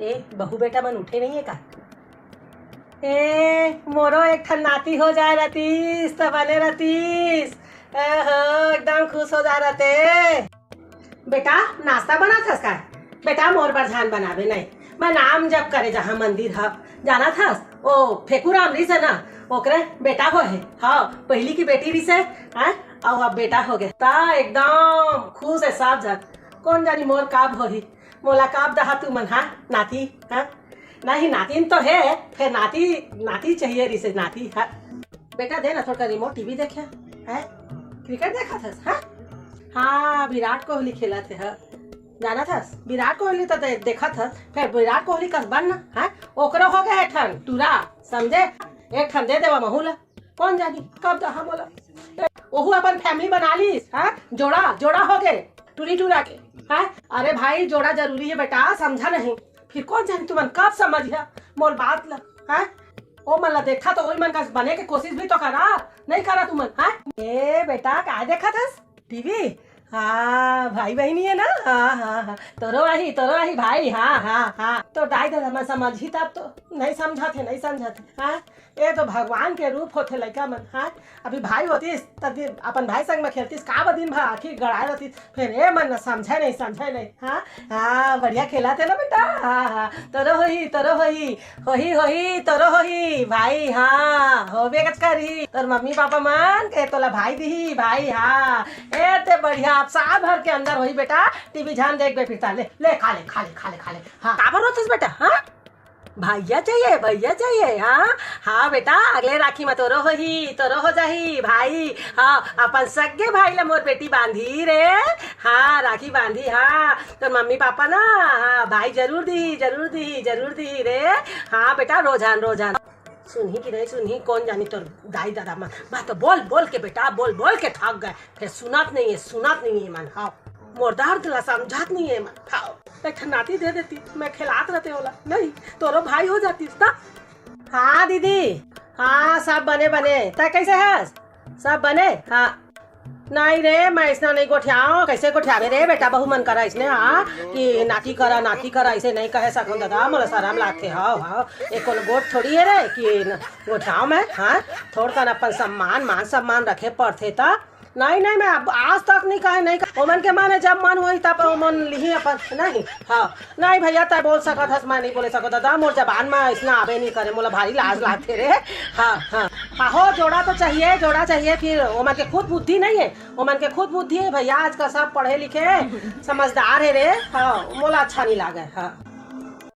ए बहू बेटा मन उठे नहीं है का? ए मोरो एक ठन नाती हो जाए रतीस तो बने रतीस। एकदम खुश हो जा रहते। बेटा नाश्ता बना था का? बेटा मोर पर ध्यान बनावे नहीं, मैं नाम जप करे जहाँ मंदिर है जाना था। ओ फेकुराम रही से ना ओकरे बेटा हो है। हाँ पहली की बेटी रही से और अब बेटा हो गया ता एकदम खुश है सब जन। कौन जानी मोर काब हो ही मोला काब दहा तू मन। हाँ नाती हाँ नहीं नातिन तो है फिर नाती चाहिए रही से नाती। हाँ बेटा दे ना थोड़ा रिमोट टीवी देखे है क्रिकेट देखा था। हाँ हाँ विराट कोहली खेला थे। हाँ जाना था विराट कोहली तो देखा था फिर विराट कोहली का बन ना है ओकरो हो गया एक ठन टूरा समझे। एक ठन दे देवा महूला कौन जानी कब दहा बोला। ओहू अपन फैमिली बना ली। हाँ जोड़ा हो गए टूरी टूरा के। हाँ अरे भाई जोड़ा जरूरी है बेटा समझा नहीं फिर कौन जानी तुमन कब समझिया मोर बात ला। हाँ ओ मन ला देखा तो वही मन का बने के कोशिश भी तो करा नहीं करा तुमन। हाँ ए बेटा क्या देखा था टीवी? हाँ भाई बहनी है ना। हाँ तोरो आही भाई। हाँ तो दाई दादा मैं समझी तब तो नहीं समझा थे। हाँ ये तो भगवान के रूप होते लड़का मन। हाँ अभी भाई होतीस तब अपन भाई संग में खेलतीस का बदिन भा आखिर गड़ाए रहती फिर ए मन समझे नहीं। हाँ बढ़िया खेला थे ना बेटा। हाँ तोरो होही भाई। हाँ होबे कच करी तोर मम्मी पापा मन के तोला भाई दी भाई। हाँ ए ते बढ़िया आप साल भर के अंदर होई बेटा टीवी झान देख बे फिरता ले खा ले। हाँ काबर होतीस बेटा? हाँ भैया चाहिए। हाँ बेटा अगले राखी में तोरो हो जाही भाई। हाँ अपन सगे भाई ला मोर बेटी बांधी रे। हाँ राखी बांधी। हाँ तो मम्मी पापा ना हाँ भाई जरूर दी रे। हाँ बेटा रोजान सुनही कि नहीं सुनही कौन जानी तो दाई दादा मन मैं तो बोल के बेटा बोल के थक गए फिर सुनत नहीं है मन। हाँ मोरदार दिला समझात नहीं है मन। हाँ एक नाती दे देती मैं खिलात रहते होला नहीं तोरो भाई हो जाती ना। हाँ दीदी हाँ सब बने तय कैसे है सब बने? हाँ नहीं रे मैं इसना नहीं गोठियाओ कैसे गोठियावे रे बेटा बहू मन करा इसने। हाँ कि नाती करा ऐसे नहीं कहे सकूं दादा मोला शरम लागते। हाँ एक कोनो गोठ थोड़ी है रे कि गोठियाओ मैं। हाँ थोड़ कर अपन मान सम्मान रखे पड़ते ता नहीं मैं अब आज तक नहीं कहे ओमन के माने जब मन हुई तब ओमन लिही अपन नहीं। हाँ नहीं भैया तय बोल सकत हस मैं नहीं बोले सकत दादा मोर जबान में इसना आवे नहीं करे मोला भारी लाज लागते रे। हाँ हो जोड़ा तो चाहिए फिर ओमन के खुद बुद्धि नहीं है ओमन के खुद बुद्धि है भैया आज का सब पढ़े लिखे समझदार है रे। हाँ मोला अच्छा नहीं लागे। हाँ